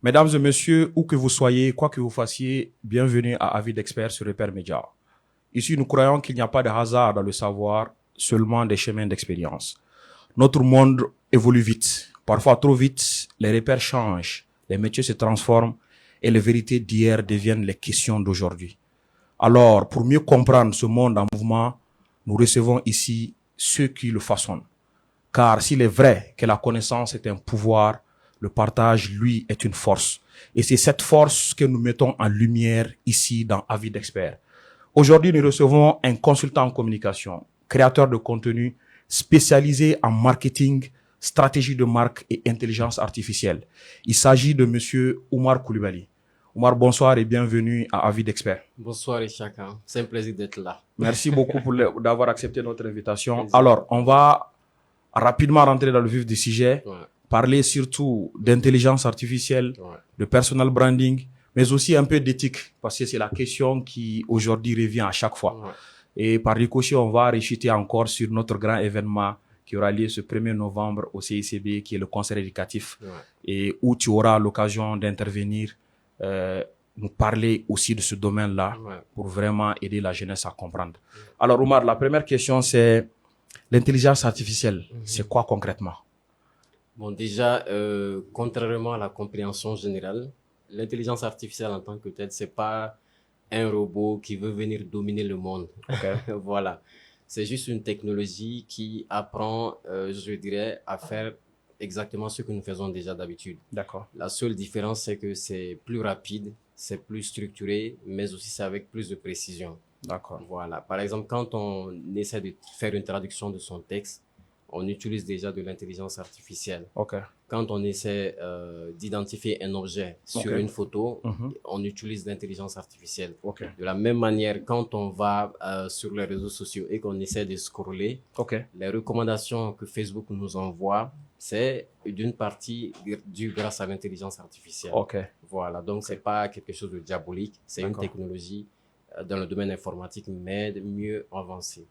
Mesdames et messieurs, où que vous soyez, quoi que vous fassiez, bienvenue à Avis d'experts sur Repère Média. Ici, nous croyons qu'il n'y a pas de hasard dans le savoir, seulement des chemins d'expérience. Notre monde évolue vite, parfois trop vite, les repères changent, les métiers se transforment et les vérités d'hier deviennent les questions d'aujourd'hui. Alors, pour mieux comprendre ce monde en mouvement, nous recevons ici ceux qui le façonnent. Car s'il est vrai que la connaissance est un pouvoir, le partage, lui, est une force. Et c'est cette force que nous mettons en lumière ici dans Avis d'experts. Aujourd'hui, nous recevons un consultant en communication, créateur de contenu spécialisé en marketing, stratégie de marque et intelligence artificielle. Il s'agit de monsieur Oumar Koulibaly. Oumar, bonsoir et bienvenue à Avis d'experts. Bonsoir Ishaka, c'est un plaisir d'être là. Merci beaucoup d'avoir accepté notre invitation. Alors, on va rapidement rentrer dans le vif du sujet, parler surtout d'intelligence artificielle, de personal branding, mais aussi un peu d'éthique, parce que c'est la question qui aujourd'hui revient à chaque fois. Et par ricochet, on va réchuter encore sur notre grand événement qui aura lieu ce 1er novembre au CICB, qui est le concert éducatif, et où tu auras l'occasion d'intervenir, nous parler aussi de ce domaine-là pour vraiment aider la jeunesse à comprendre. Alors Oumar, la première question c'est l'intelligence artificielle, c'est quoi concrètement? Bon, déjà, contrairement à la compréhension générale, l'intelligence artificielle en tant que telle, c'est pas un robot qui veut venir dominer le monde. Voilà. C'est juste une technologie qui apprend, je dirais, à faire exactement ce que nous faisons déjà d'habitude. D'accord. La seule différence, c'est que c'est plus rapide, c'est plus structuré, mais aussi c'est avec plus de précision. D'accord. Voilà. Par exemple, quand on essaie de faire une traduction de son texte, on utilise déjà de l'intelligence artificielle. Quand on essaie d'identifier un objet sur une photo, on utilise l'intelligence artificielle. De la même manière, quand on va sur les réseaux sociaux et qu'on essaie de scroller, les recommandations que Facebook nous envoie, c'est d'une partie due grâce à l'intelligence artificielle. Voilà. Donc, c'est pas quelque chose de diabolique, c'est une technologie dans le domaine informatique, mais mieux avancée.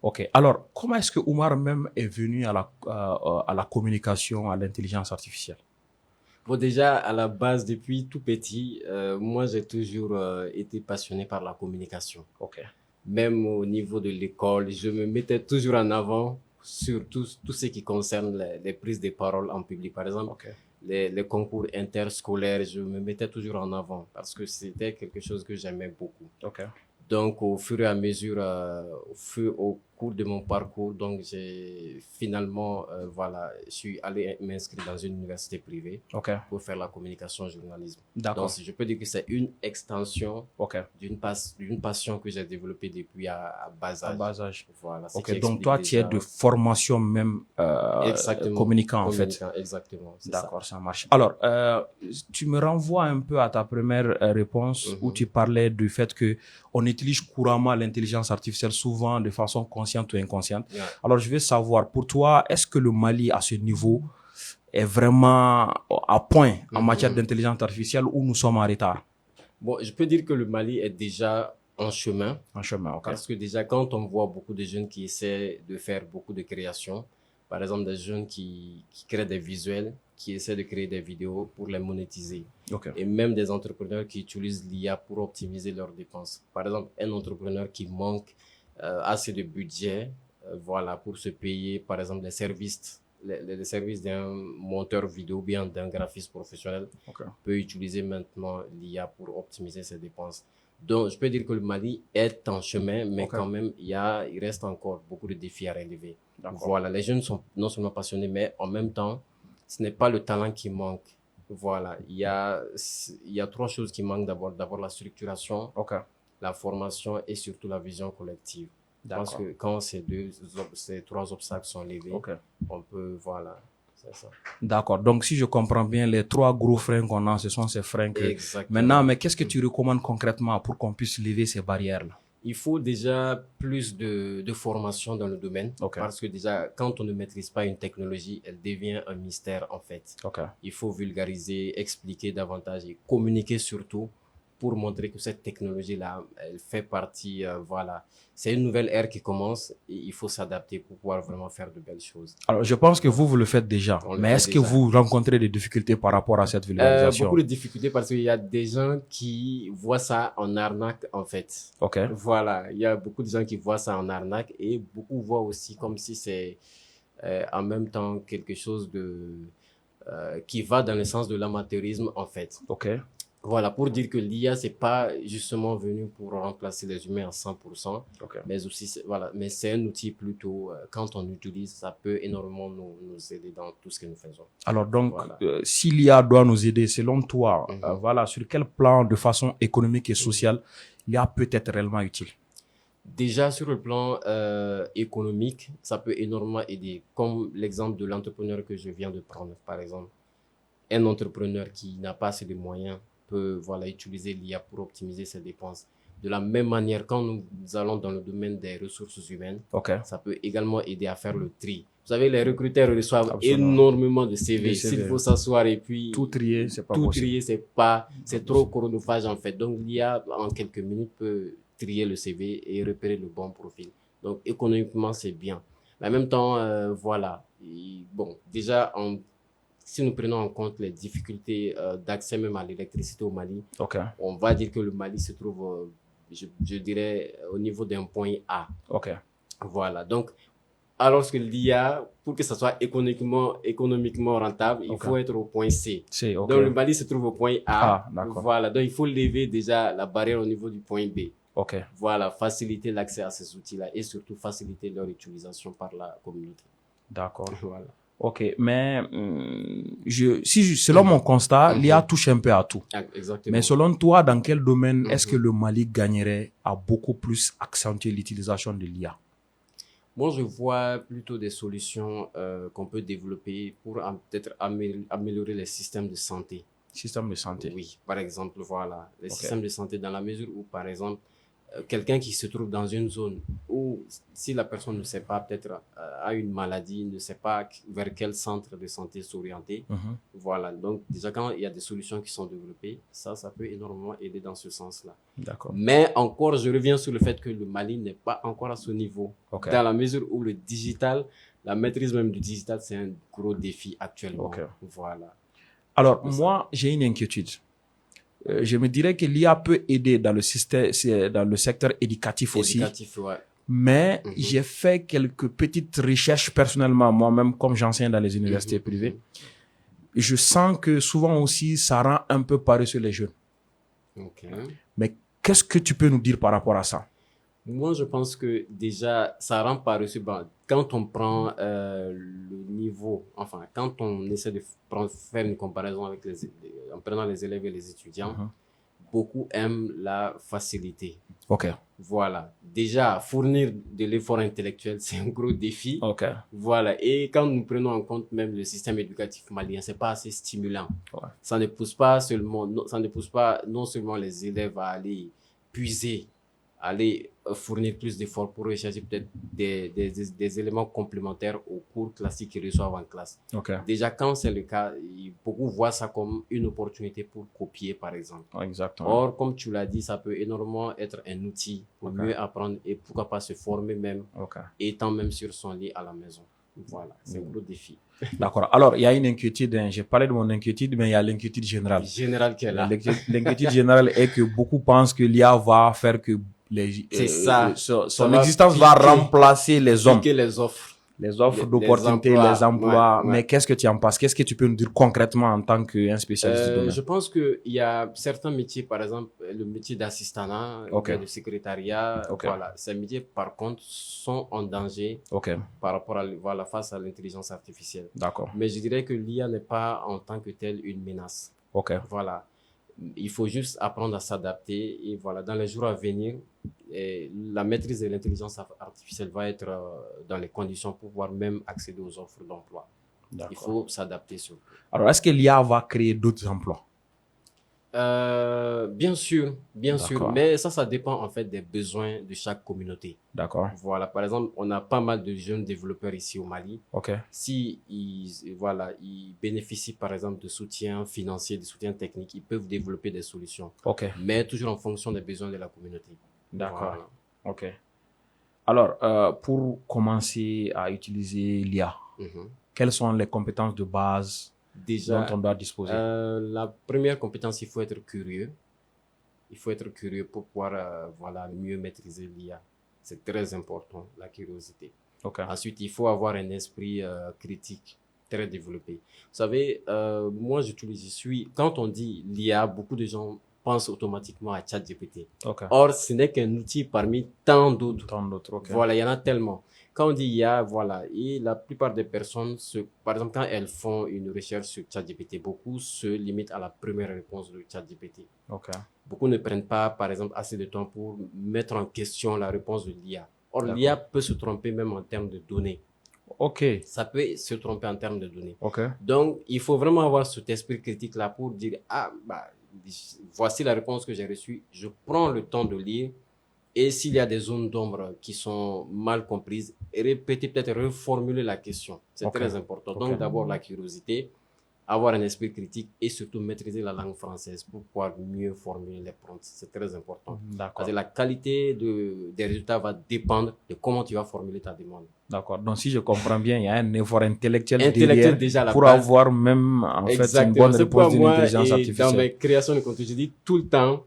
Ok. Alors, comment est-ce que Oumar même est venu à la communication, à l'intelligence artificielle? Bon, déjà, à la base, depuis tout petit, moi, j'ai toujours été passionné par la communication. Même au niveau de l'école, je me mettais toujours en avant sur tout ce qui concerne les prises de parole en public. Par exemple, les concours interscolaires, je me mettais toujours en avant parce que c'était quelque chose que j'aimais beaucoup. Donc, au fur et à mesure, au cours de mon parcours, donc j'ai finalement, je suis allé m'inscrire dans une université privée pour faire la communication journalisme. Donc, je peux dire que c'est une extension d'une passion que j'ai développée depuis à bas âge. Voilà, donc, toi, tu es de formation même communicant, en fait. Exactement. D'accord, ça marche. Alors, tu me renvoies un peu à ta première réponse où tu parlais du fait que on utilise couramment l'intelligence artificielle, souvent de façon consciente ou inconsciente. Alors, je veux savoir, pour toi, est-ce que le Mali, à ce niveau, est vraiment à point en matière d'intelligence artificielle ou nous sommes en retard? Bon, je peux dire que le Mali est déjà en chemin. Parce que déjà, quand on voit beaucoup de jeunes qui essaient de faire beaucoup de créations, par exemple des jeunes qui créent des visuels, qui essaient de créer des vidéos pour les monétiser. Et même des entrepreneurs qui utilisent l'IA pour optimiser leurs dépenses. Par exemple, un entrepreneur qui manque assez de budget pour se payer, par exemple, les services d'un monteur vidéo ou bien d'un graphiste professionnel peut utiliser maintenant l'IA pour optimiser ses dépenses. Donc, je peux dire que le Mali est en chemin, mais quand même, il reste encore beaucoup de défis à relever. Voilà, les jeunes sont non seulement passionnés, mais en même temps, ce n'est pas le talent qui manque. Voilà, il y a trois choses qui manquent d'abord. D'abord, la structuration, la formation et surtout la vision collective. Je pense que quand ces trois obstacles sont levés, on peut, c'est ça. D'accord. Donc, si je comprends bien, les trois gros freins qu'on a, ce sont ces freins que... Maintenant, mais qu'est-ce que tu recommandes concrètement pour qu'on puisse lever ces barrières-là? Il faut déjà plus de formation dans le domaine. Parce que déjà, quand on ne maîtrise pas une technologie, elle devient un mystère en fait. Il faut vulgariser, expliquer davantage et communiquer surtout pour montrer que cette technologie-là, elle fait partie, voilà. C'est une nouvelle ère qui commence et il faut s'adapter pour pouvoir vraiment faire de belles choses. Alors, je pense que vous le faites déjà. Mais est-ce que vous rencontrez des difficultés par rapport à cette vulgarisation? Beaucoup de difficultés parce qu'il y a des gens qui voient ça en arnaque, en fait. OK. Voilà. Il y a beaucoup de gens qui voient ça en arnaque et beaucoup voient aussi comme si c'est en même temps quelque chose qui va dans le sens de l'amateurisme, en fait. OK. Voilà, pour dire que l'IA, c'est pas justement venu pour remplacer les humains à 100%, OK. mais aussi, voilà, mais c'est un outil plutôt, quand on l'utilise, ça peut énormément nous aider dans tout ce que nous faisons. Alors donc, voilà. Si l'IA doit nous aider, selon toi, voilà, sur quel plan de façon économique et sociale, l'IA peut être réellement utile? Déjà, sur le plan économique, ça peut énormément aider, comme l'exemple de l'entrepreneur que je viens de prendre, par exemple. Un entrepreneur qui n'a pas assez de moyens peut utiliser l'IA pour optimiser ses dépenses. De la même manière, quand nous allons dans le domaine des ressources humaines, ça peut également aider à faire le tri. Vous savez, les recruteurs reçoivent énormément de CV. S'il faut s'asseoir et puis tout trier, c'est pas possible. Tout trier, c'est trop chronophage en fait. Donc l'IA, en quelques minutes, peut trier le CV et repérer le bon profil. Donc économiquement, c'est bien. Mais en même temps, déjà, si nous prenons en compte les difficultés d'accès même à l'électricité au Mali, on va dire que le Mali se trouve, je dirais, au niveau d'un point A. Voilà. Donc, alors que l'IA, pour que ça soit économiquement rentable, il faut être au point C. Donc, le Mali se trouve au point A. Voilà. Donc, il faut lever déjà la barrière au niveau du point B. Voilà. Faciliter l'accès à ces outils-là et surtout faciliter leur utilisation par la communauté. D'accord. Voilà. OK, mais selon mon constat, l'IA touche un peu à tout. Exactement. Mais selon toi, dans quel domaine est-ce que le Mali gagnerait à beaucoup plus accentuer l'utilisation de l'IA? Moi, je vois plutôt des solutions qu'on peut développer pour peut-être améliorer les systèmes de santé. Système de santé? Oui, par exemple, voilà. Les systèmes de santé dans la mesure où, par exemple, quelqu'un qui se trouve dans une zone où, si la personne ne sait pas, peut-être a une maladie, ne sait pas vers quel centre de santé s'orienter. Voilà. Donc, déjà, quand il y a des solutions qui sont développées, ça peut énormément aider dans ce sens-là. D'accord. Mais encore, je reviens sur le fait que le Mali n'est pas encore à ce niveau. Dans la mesure où le digital, la maîtrise même du digital, c'est un gros défi actuellement. Voilà. Alors, moi, j'ai une inquiétude. Je me dirais que l'IA peut aider dans le secteur éducatif aussi. Mais j'ai fait quelques petites recherches personnellement, moi-même, comme j'enseigne dans les universités privées. Je sens que souvent aussi, ça rend un peu paresseux les jeunes. Mais qu'est-ce que tu peux nous dire par rapport à ça? Moi, je pense que déjà, ça rend paresseux. Bon, quand on prend le niveau, enfin, quand on essaie de faire une comparaison avec en prenant les élèves et les étudiants, beaucoup aiment la facilité. Voilà. Déjà, fournir de l'effort intellectuel, c'est un gros défi. Voilà. Et quand nous prenons en compte même le système éducatif malien, c'est pas assez stimulant. Ça ne pousse pas non seulement les élèves à aller puiser, aller fournir plus d'efforts pour rechercher peut-être des éléments complémentaires aux cours classiques qu'ils reçoivent en classe. Déjà, quand c'est le cas, beaucoup voient ça comme une opportunité pour copier, par exemple. Or, comme tu l'as dit, ça peut énormément être un outil pour mieux apprendre et pourquoi pas se former même, étant même sur son lit à la maison. Voilà, c'est un gros défi. D'accord. Alors, il y a une inquiétude, j'ai parlé de mon inquiétude, mais il y a l'inquiétude générale. Qui est là. L'inquiétude générale est que beaucoup pensent que l'IA va faire que son existence va remplacer les hommes. Les offres d'opportunités, les emplois. Mais qu'est-ce que tu en penses? Qu'est-ce que tu peux nous dire concrètement en tant qu'un spécialiste du domaine? Je pense qu'il y a certains métiers, par exemple, le métier d'assistanat, de secrétariat, voilà. Ces métiers, par contre, sont en danger par rapport à face à l'intelligence artificielle. Mais je dirais que l'IA n'est pas en tant que telle une menace. Voilà. Il faut juste apprendre à s'adapter et voilà, dans les jours à venir, la maîtrise de l'intelligence artificielle va être dans les conditions pour pouvoir même accéder aux offres d'emploi. Il faut s'adapter surtout. Alors, est-ce que l'IA va créer d'autres emplois? Bien sûr, mais ça dépend en fait des besoins de chaque communauté. D'accord. Voilà, par exemple, on a pas mal de jeunes développeurs ici au Mali. Ok. Si ils bénéficient par exemple de soutien financier, de soutien technique, ils peuvent développer des solutions. Ok. Mais toujours en fonction des besoins de la communauté. D'accord. Voilà. Ok. Alors, pour commencer à utiliser l'IA, quelles sont les compétences de base dont on doit disposer? La première compétence, il faut être curieux. Il faut être curieux pour pouvoir mieux maîtriser l'IA. C'est très important, la curiosité. Okay. Ensuite, il faut avoir un esprit critique très développé. Vous savez, moi, quand on dit l'IA, beaucoup de gens pensent automatiquement à ChatGPT. Okay. Or, ce n'est qu'un outil parmi tant d'autres. Okay. Voilà, il y en a tellement. Quand on dit IA, et la plupart des personnes, par exemple, quand elles font une recherche sur ChatGPT, beaucoup se limitent à la première réponse de ChatGPT. Okay. Beaucoup ne prennent pas, par exemple, assez de temps pour mettre en question la réponse de l'IA. Or, l'IA peut se tromper même en termes de données. Ok. Ça peut se tromper en termes de données. Okay. Donc, il faut vraiment avoir cet esprit critique-là pour dire, voici la réponse que j'ai reçue, je prends le temps de lire. Et s'il y a des zones d'ombre qui sont mal comprises, répéter, peut-être reformuler la question. C'est très important. Donc, d'abord, la curiosité, avoir un esprit critique et surtout maîtriser la langue française pour pouvoir mieux formuler les prompts. C'est très important. Parce que la qualité des résultats va dépendre de comment tu vas formuler ta demande. D'accord. Donc, si je comprends bien, il y a un effort intellectuel derrière déjà pour avoir même, en fait, une bonne réponse d'une intelligence artificielle. Dans mes créations de contenu, je dis tout le temps,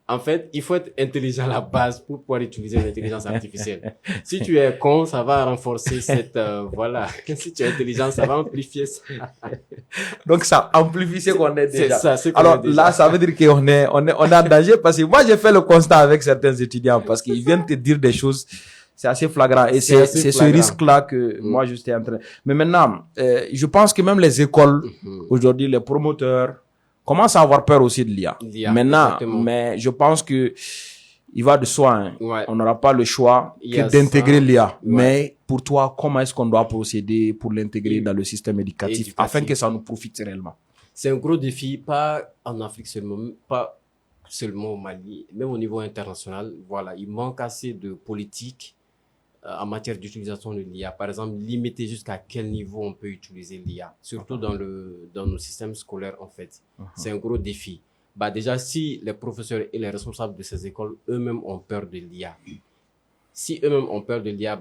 en fait, il faut être intelligent à la base pour pouvoir utiliser l'intelligence artificielle. Si tu es con, ça va renforcer cette, Si tu es intelligent, ça va amplifier ça. Donc, ça amplifie ce qu'on est déjà. C'est ça, ce qu'on Alors, est déjà. là, ça veut dire qu'on est en danger parce que moi, j'ai fait le constat avec certains étudiants parce qu'ils viennent te dire des choses. C'est assez flagrant. Et c'est ce risque-là que moi, j'étais en train. Mais maintenant, je pense que même les écoles, aujourd'hui, les promoteurs, commence à avoir peur aussi de l'IA. Maintenant, exactement. Mais je pense que il va de soi. Hein. Ouais. On n'aura pas le choix que d'intégrer l'IA. Ouais. Mais pour toi, comment est-ce qu'on doit procéder pour l'intégrer dans le système éducatif afin que ça nous profite réellement? C'est un gros défi, pas en Afrique seulement, pas seulement au Mali, même au niveau international. Voilà, il manque assez de politique en matière d'utilisation de l'IA. Par exemple, limiter jusqu'à quel niveau on peut utiliser l'IA, surtout dans nos systèmes scolaires, en fait. C'est un gros défi. Déjà, si les professeurs et les responsables de ces écoles eux-mêmes ont peur de l'IA, si eux-mêmes ont peur de l'IA,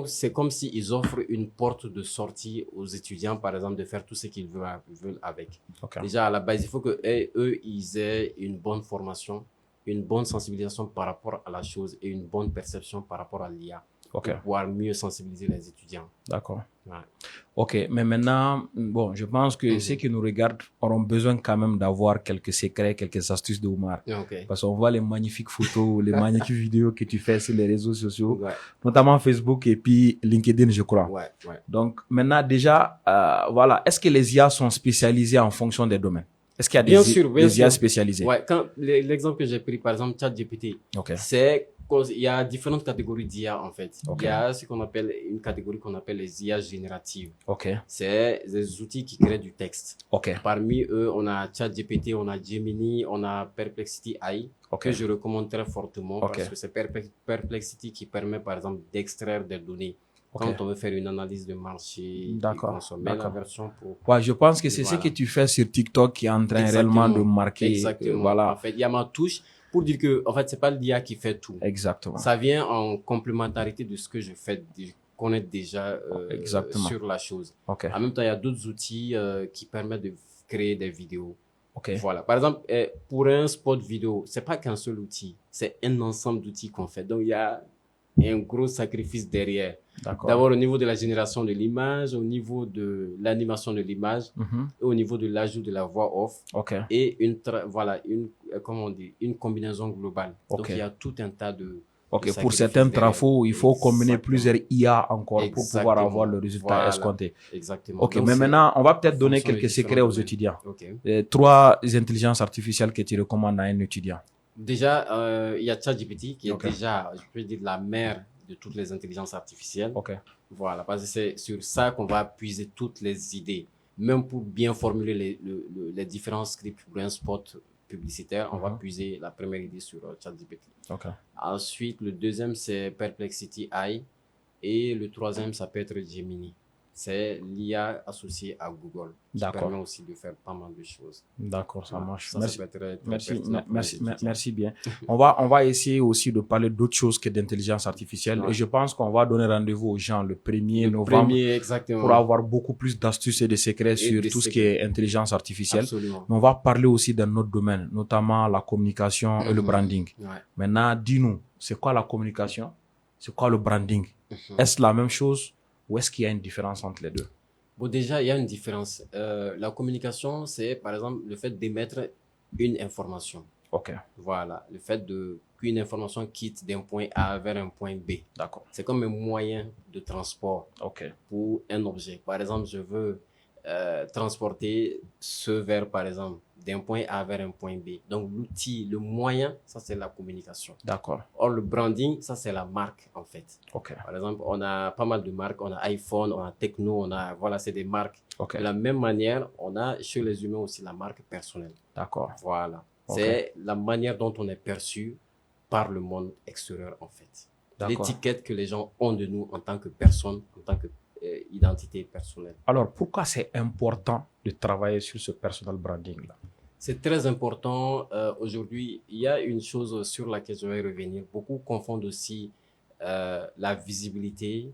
c'est comme s'ils offrent une porte de sortie aux étudiants, par exemple, de faire tout ce qu'ils veulent avec. Déjà, à la base, il faut que eux, ils aient une bonne formation, une bonne sensibilisation par rapport à la chose et une bonne perception par rapport à l'IA pour pouvoir mieux sensibiliser les étudiants. D'accord. Ouais. Ok, mais maintenant, bon, je pense que ceux qui nous regardent auront besoin quand même d'avoir quelques secrets, quelques astuces de Oumar. Parce qu'on voit les magnifiques photos, les magnifiques vidéos que tu fais sur les réseaux sociaux, notamment Facebook et puis LinkedIn, je crois. Donc maintenant, déjà, est-ce que les IA sont spécialisées en fonction des domaines? Est-ce qu'il y a des IA spécialisées? Ouais, l'exemple que j'ai pris, par exemple, ChatGPT, il y a différentes catégories d'IA, en fait. Il y a une catégorie qu'on appelle les IA génératives. C'est des outils qui créent du texte. Parmi eux, on a ChatGPT, on a Gemini, on a Perplexity AI, que je recommande très fortement parce que c'est Perplexity qui permet, par exemple, d'extraire des données. Quand on veut faire une analyse de marché, consommer la version pro. Ouais, je pense que c'est ce que tu fais sur TikTok qui est en train réellement de marquer. Exactement. En fait, il y a ma touche pour dire que, en fait, c'est pas l'IA qui fait tout. Exactement. Ça vient en complémentarité de ce que je fais, connaître déjà sur la chose. En même temps, il y a d'autres outils qui permettent de créer des vidéos. Voilà. Par exemple, pour un spot vidéo, c'est pas qu'un seul outil, c'est un ensemble d'outils qu'on fait. Donc, il y a un gros sacrifice derrière. D'abord au niveau de la génération de l'image, au niveau de l'animation de l'image, et au niveau de l'ajout de la voix off, et une combinaison globale. Donc il y a tout un tas de pour certains travaux, il faut combiner plusieurs IA encore pour pouvoir avoir le résultat escompté. Exactement. Ok, mais maintenant, on va peut-être donner quelques secrets aux étudiants. 3 intelligences artificielles que tu recommandes à un étudiant. Déjà, il y a ChatGPT qui est déjà, je peux dire, la mère de toutes les intelligences artificielles. Voilà, parce que c'est sur ça qu'on va puiser toutes les idées. même pour bien formuler les différents scripts pour un spot publicitaire, on va puiser la première idée sur ChatGPT. Ensuite, le deuxième, c'est Perplexity AI. Et le troisième, ça peut être Gemini. C'est l'IA associée à Google, qui permet aussi de faire pas mal de choses. D'accord, ça marche. Ça, merci. Ça peut être Merci bien. On va essayer aussi de parler d'autres choses que d'intelligence artificielle. Et je pense qu'on va donner rendez-vous aux gens le 1er novembre pour avoir beaucoup plus d'astuces et de secrets sur tout ce qui est intelligence artificielle. Absolument. Mais on va parler aussi d'un autre domaine, notamment la communication et le branding. Maintenant, dis-nous, c'est quoi la communication? C'est quoi le branding? Est-ce la même chose ou est-ce qu'il y a une différence entre les deux? Bon, déjà, il y a une différence. La communication, c'est par exemple le fait d'émettre une information. Voilà, le fait qu'une information quitte d'un point A vers un point B. D'accord. C'est comme un moyen de transport pour un objet. Par exemple, je veux transporter ce verre, par exemple, d'un point A vers un point B. Donc, l'outil, le moyen, ça, c'est la communication. D'accord. Or, le branding, ça, c'est la marque, en fait. Par exemple, on a pas mal de marques. On a iPhone, on a Tecno, voilà, c'est des marques. De la même manière, on a chez les humains aussi la marque personnelle. D'accord. Voilà. C'est la manière dont on est perçu par le monde extérieur, en fait. L'étiquette que les gens ont de nous en tant que personne, en tant que identité personnelle. Alors, pourquoi c'est important de travailler sur ce personal branding-là? C'est très important. Aujourd'hui, il y a une chose sur laquelle je vais revenir. Beaucoup confondent aussi la visibilité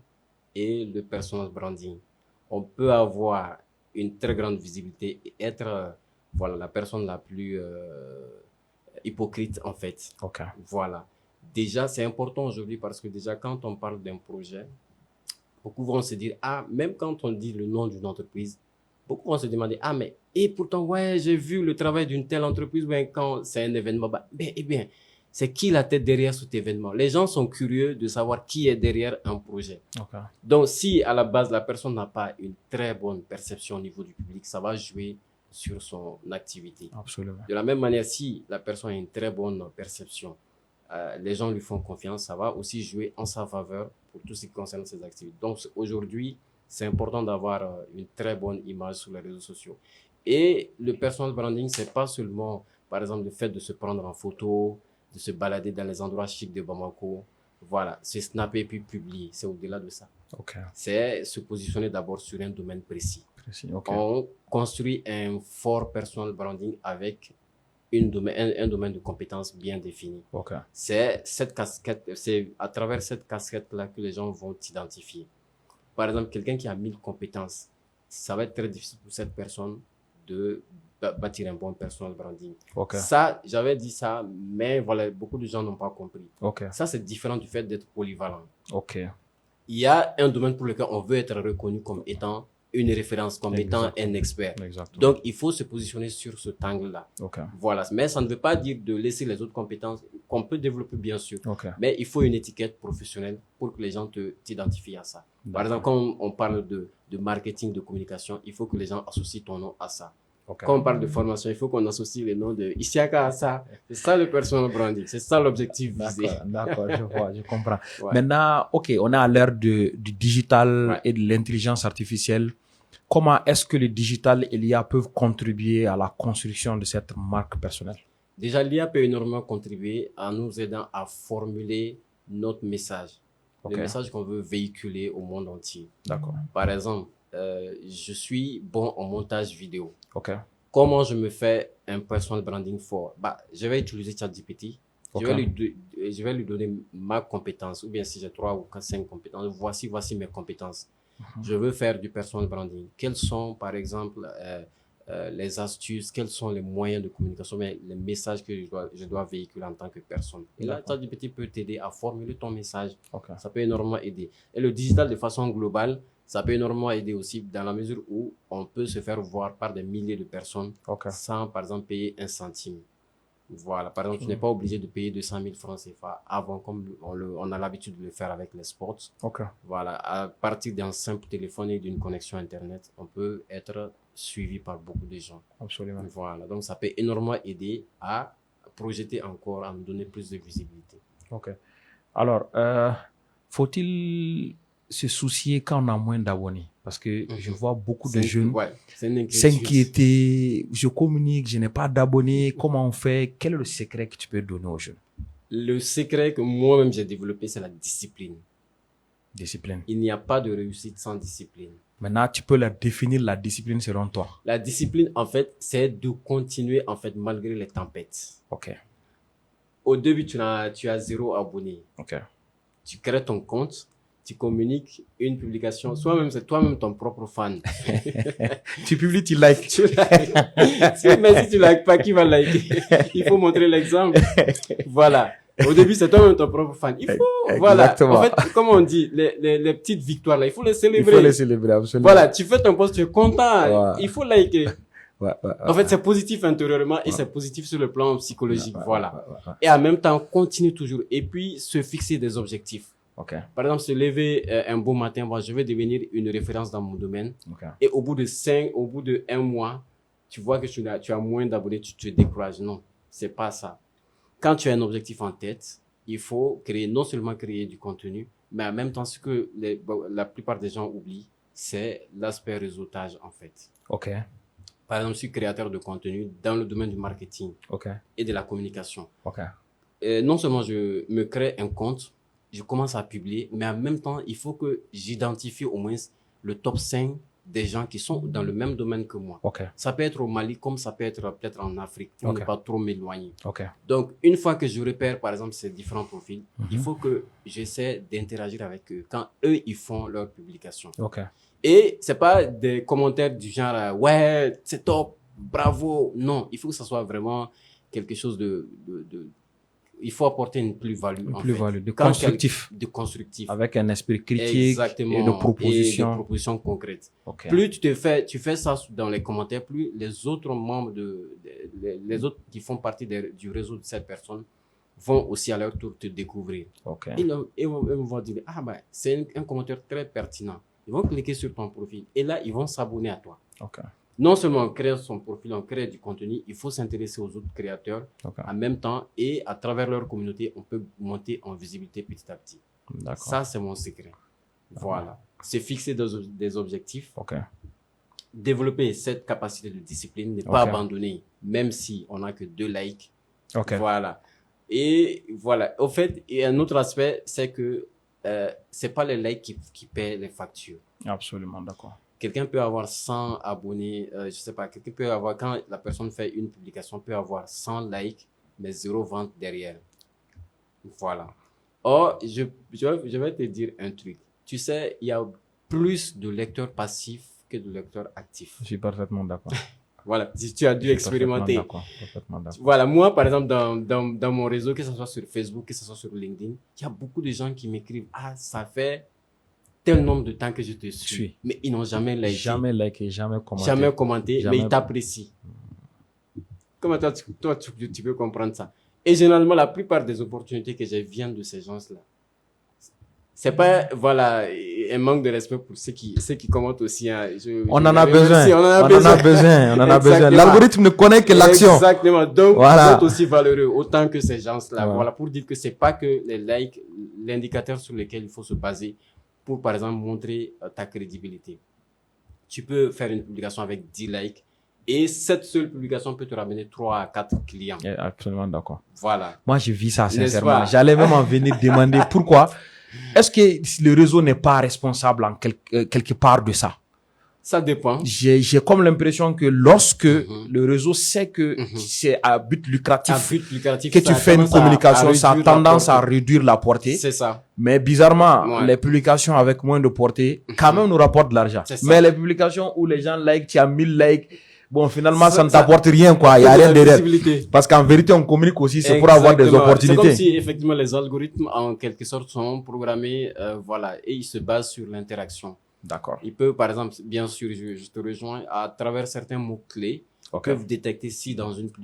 et le personal branding. On peut avoir une très grande visibilité et être voilà, la personne la plus hypocrite, en fait. Voilà. Déjà, c'est important aujourd'hui parce que déjà, quand on parle d'un projet, beaucoup vont se dire, même quand on dit le nom d'une entreprise, beaucoup vont se demander, mais, et pourtant, ouais, j'ai vu le travail d'une telle entreprise, quand c'est un événement, eh bien, c'est qui la tête derrière cet événement? Les gens sont curieux de savoir qui est derrière un projet. Donc, si à la base, la personne n'a pas une très bonne perception au niveau du public, ça va jouer sur son activité. Absolument. De la même manière, si la personne a une très bonne perception, les gens lui font confiance, ça va aussi jouer en sa faveur pour tout ce qui concerne ses activités. Donc aujourd'hui, c'est important d'avoir une très bonne image sur les réseaux sociaux. Et le personal branding, c'est pas seulement, par exemple, le fait de se prendre en photo, de se balader dans les endroits chics de Bamako. Voilà, se snapper puis publier, c'est au-delà de ça. C'est se positionner d'abord sur un domaine précis. On construit un fort personal branding avec un domaine de compétences bien défini. C'est cette casquette, c'est à travers cette casquette-là que les gens vont t'identifier. Par exemple, quelqu'un qui a 1000 compétences, ça va être très difficile pour cette personne de bâtir un bon personal branding. Ça, j'avais dit ça, mais voilà, beaucoup de gens n'ont pas compris. Ça, c'est différent du fait d'être polyvalent. Il y a un domaine pour lequel on veut être reconnu comme étant une référence, comme étant un expert. Donc, il faut se positionner sur ce angle-là. Voilà. Mais ça ne veut pas dire de laisser les autres compétences qu'on peut développer, bien sûr. Mais il faut une étiquette professionnelle pour que les gens t'identifient à ça. Par exemple, quand on parle de marketing, de communication, il faut que les gens associent ton nom à ça. Quand on parle de formation, il faut qu'on associe les noms de Isiaka à ça. C'est ça le personal branding. C'est ça l'objectif visé. D'accord, je comprends. Maintenant, on est à l'ère du digital et de l'intelligence artificielle. Comment est-ce que le digital et l'IA peuvent contribuer à la construction de cette marque personnelle? Déjà, l'IA peut énormément contribuer en nous aidant à formuler notre message. Le message qu'on veut véhiculer au monde entier. Par exemple, je suis bon en montage vidéo. Comment je me fais un personal branding fort? Je vais utiliser ChatGPT. Je vais lui donner ma compétence. Ou bien si j'ai 3 ou 5 compétences, voici mes compétences. Je veux faire du personal branding. Quels sont, par exemple, les astuces, quels sont les moyens de communication, les messages que je dois véhiculer en tant que personne. Et là, ChatGPT peut t'aider à formuler ton message. Ça peut énormément aider. Et le digital, de façon globale, ça peut énormément aider aussi dans la mesure où on peut se faire voir par des milliers de personnes sans, par exemple, payer un centime. Voilà. Par exemple, tu n'es pas obligé de payer 200 000 francs CFA avant, comme on a l'habitude de le faire avec les sports. Voilà. À partir d'un simple téléphone et d'une connexion Internet, on peut être suivi par beaucoup de gens. Absolument. Voilà. Donc, ça peut énormément aider à projeter encore, à nous donner plus de visibilité. Alors, faut-il se soucier quand on a moins d'abonnés? Parce que je vois beaucoup de jeunes s'inquiéter. Je communique, je n'ai pas d'abonnés. Comment on fait? Quel est le secret que tu peux donner aux jeunes? Le secret que moi-même j'ai développé, c'est la discipline. Discipline. Il n'y a pas de réussite sans discipline. Maintenant, tu peux définir la discipline selon toi. La discipline, en fait, c'est de continuer, en fait, malgré les tempêtes. OK. Au début, tu as 0 abonné. OK. Tu crées ton compte, tu communiques une publication. Soit-même, c'est toi-même ton propre fan. Tu publies, tu likes. Tu likes. Mais si tu likes pas, qui va liker? Il faut montrer l'exemple. Voilà. Au début, c'est toi-même ton propre fan. Il faut, voilà. En fait, comme on dit, les petites victoires là, il faut les célébrer. Il faut les célébrer, absolument. Voilà. Tu fais ton post, tu es content. Ouais. Il faut liker. Ouais, en fait, c'est positif intérieurement et c'est positif sur le plan psychologique. Voilà. Et en même temps, continue toujours. Et puis, se fixer des objectifs. Okay. Par exemple, se lever un beau matin, bon, je vais devenir une référence dans mon domaine. Okay. Et au bout de 1 mois, tu vois que tu as moins d'abonnés, tu te décourages. Non, c'est pas ça. Quand tu as un objectif en tête, il faut non seulement créer du contenu, mais en même temps, ce que la plupart des gens oublient, c'est l'aspect réseautage, en fait. OK. Par exemple, je suis créateur de contenu dans le domaine du marketing et de la communication. Okay. Non seulement je me crée un compte, je commence à publier, mais en même temps, il faut que j'identifie au moins le top 5 des gens qui sont dans le même domaine que moi. Okay. Ça peut être au Mali, comme ça peut être peut-être en Afrique, pour ne pas trop m'éloigner. Okay. Donc, une fois que je repère, par exemple, ces différents profils, il faut que j'essaie d'interagir avec eux quand eux, ils font leur publication. Okay. Et c'est pas des commentaires du genre « Ouais, c'est top, bravo ». Non, il faut que ça soit vraiment quelque chose il faut apporter une plus-value. Une plus-value, de constructif. De constructif. Avec un esprit critique. Exactement. Et de propositions. Et de propositions concrètes. Okay. Plus tu fais ça dans les commentaires, plus les autres membres les autres qui font partie du réseau de cette personne vont aussi à leur tour te découvrir. Okay. Ils vont dire, ah ben, c'est un commentaire très pertinent. Ils vont cliquer sur ton profil et là, ils vont s'abonner à toi. Okay. Non seulement on crée son profil, on crée du contenu, il faut s'intéresser aux autres créateurs en même temps et à travers leur communauté, on peut monter en visibilité petit à petit. Ça, c'est mon secret. Voilà. C'est fixer des objectifs. Développer cette capacité de discipline, ne pas abandonner, même si on n'a que 2 likes. Voilà. Et voilà. Au fait, et un autre aspect, c'est que c'est pas les likes qui paient les factures. Absolument, d'accord. Quelqu'un peut avoir 100 abonnés, je sais pas, quelqu'un peut avoir, quand la personne fait une publication, peut avoir 100 likes, mais 0 vente derrière. Voilà. Or, je vais te dire un truc. Tu sais, il y a plus de lecteurs passifs que de lecteurs actifs. Je suis parfaitement d'accord. Voilà, tu as dû expérimenter. Parfaitement d'accord. Voilà, moi, par exemple, dans mon réseau, que ce soit sur Facebook, que ce soit sur LinkedIn, il y a beaucoup de gens qui m'écrivent « Ah, ça fait tel nombre de temps que je te suis. » Mais ils n'ont jamais liké. Jamais liké, jamais commenté. Jamais commenté, mais ils t'apprécient. Comment toi, tu peux comprendre ça? Et généralement, la plupart des opportunités que j'ai viennent de ces gens-là. C'est pas, voilà, un manque de respect pour ceux qui commentent aussi. Hein. On en a besoin. On en a besoin. L'algorithme ne connaît que l'action. Exactement. Donc, voilà. Vous êtes aussi valeureux, autant que ces gens-là. Voilà, pour dire que c'est pas que les likes, l'indicateur sur lequel il faut se baser pour, par exemple, montrer ta crédibilité. Tu peux faire une publication avec 10 likes et cette seule publication peut te ramener 3 à 4 clients. Absolument d'accord. Voilà. Moi, je vis ça sincèrement. J'allais même en venir demander pourquoi. Est-ce que le réseau n'est pas responsable en quelque part de ça? Ça dépend. J'ai comme l'impression que lorsque le réseau sait que c'est à but lucratif, que tu fais une communication, ça a tendance à réduire la portée. C'est ça. Mais bizarrement, les publications avec moins de portée, quand même nous rapportent de l'argent. Mais les publications où les gens like, tu as 1000 likes, bon, finalement, ça ne t'apporte rien, quoi. Il y a rien derrière. Parce qu'en vérité, on communique aussi, c'est pour avoir des opportunités. C'est comme si, effectivement, les algorithmes, en quelque sorte, sont programmés, voilà, et ils se basent sur l'interaction. D'accord. Ils peuvent, par exemple, bien sûr, je te rejoins, à travers certains mots-clés, peuvent détecter si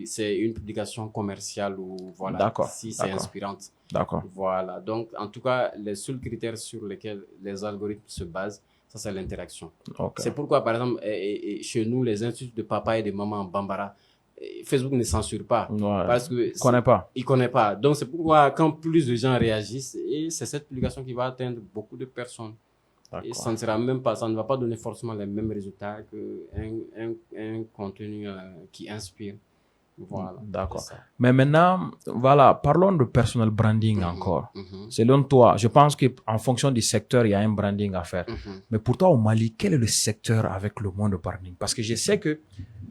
c'est une publication commerciale ou, voilà, si c'est inspirante. D'accord. Voilà. Donc, en tout cas, les seuls critères sur lesquels les algorithmes se basent, ça, c'est l'interaction. C'est pourquoi, par exemple, chez nous, les instituts de papa et de maman en Bambara, Facebook ne censure pas. Parce que il connaît pas. Donc, c'est pourquoi, quand plus de gens réagissent, et c'est cette publication qui va atteindre beaucoup de personnes. Et ça ne sera même pas, ça ne va pas donner forcément les mêmes résultats qu'un contenu qui inspire. Voilà. D'accord. Mais maintenant, voilà, parlons de personal branding encore. Selon toi, je pense qu'en fonction du secteur, il y a un branding à faire. Mais pour toi, au Mali, quel est le secteur avec le moins de branding? Parce que je sais que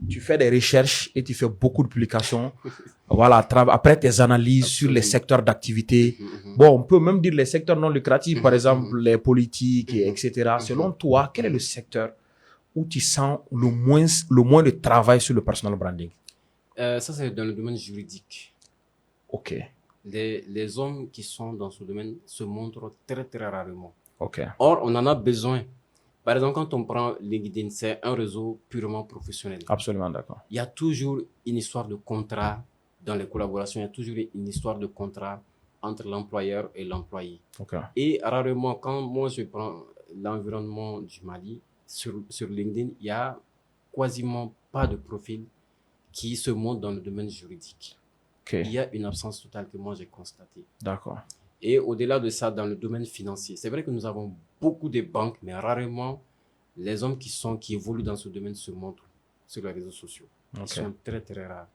tu fais des recherches et tu fais beaucoup de publications. Voilà, après tes analyses sur les secteurs d'activité. Bon, on peut même dire les secteurs non lucratifs, par exemple, les politiques, etc. Selon toi, quel est le secteur où tu sens le moins de travail sur le personal branding? Ça, c'est dans le domaine juridique. Ok. Les hommes qui sont dans ce domaine se montrent très, très rarement. Ok. Or, on en a besoin. Par exemple, quand on prend LinkedIn, c'est un réseau purement professionnel. Absolument d'accord. Il y a toujours une histoire de contrat dans les collaborations. Il y a toujours une histoire de contrat entre l'employeur et l'employé. Okay. Et rarement, quand moi je prends l'environnement du Mali, sur LinkedIn, il n'y a quasiment pas de profil qui se montre dans le domaine juridique. Okay. Il y a une absence totale que moi j'ai constatée. D'accord. Et au-delà de ça, dans le domaine financier, c'est vrai que nous avons beaucoup de banques, mais rarement les hommes qui évoluent dans ce domaine se montrent sur les réseaux sociaux. Ils sont très, très rares.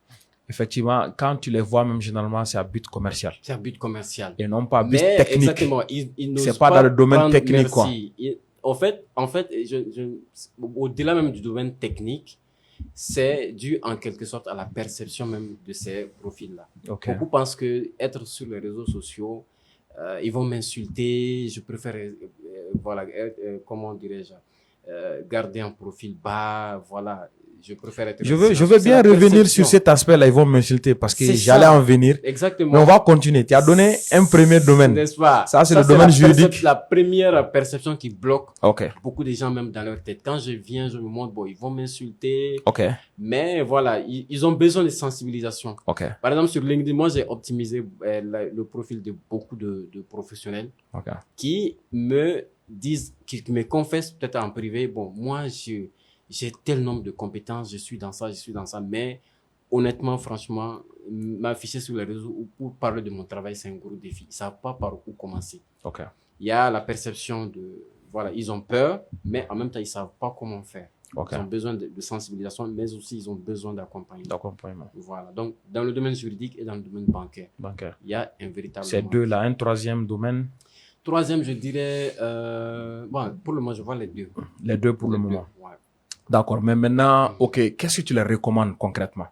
Effectivement, quand tu les vois, même généralement, c'est à but commercial. C'est à but commercial. Et non pas à but technique. Exactement. C'est pas dans le domaine technique, quoi. En fait, au-delà même du domaine technique, c'est dû en quelque sorte à la perception même de ces profils-là. Okay. Beaucoup pensent que être sur les réseaux sociaux, ils vont m'insulter, je préfère, comment dirais-je, garder un profil bas, voilà. Je préfère être... Je veux bien revenir sur cet aspect-là, ils vont m'insulter parce que j'allais en venir. Exactement. Mais on va continuer. Tu as donné un premier domaine. N'est-ce pas? Ça, c'est le domaine juridique. La première perception qui bloque okay. beaucoup de gens même dans leur tête. Quand je viens, je me montre, bon, ils vont m'insulter. Okay. Mais voilà, ils ont besoin de sensibilisation. Okay. Par exemple, sur LinkedIn, moi, j'ai optimisé le profil de beaucoup de professionnels okay. qui me disent, qui me confessent peut-être en privé, bon, moi, j'ai tel nombre de compétences, je suis dans ça, mais honnêtement, franchement, m'afficher sur les réseaux ou pour parler de mon travail, c'est un gros défi. Ils ne savent pas par où commencer. Okay. Il y a la perception de, voilà, ils ont peur, mais en même temps, ils ne savent pas comment faire. Okay. Ils ont besoin de sensibilisation, mais aussi ils ont besoin d'accompagnement. Voilà. Donc, dans le domaine juridique et dans le domaine bancaire. Il y a un véritable... Ces deux-là, un troisième domaine? Troisième, je dirais, bon, pour le moment, je vois les deux. Les deux pour le moment. Ouais. D'accord, mais maintenant, ok, qu'est-ce que tu les recommandes concrètement?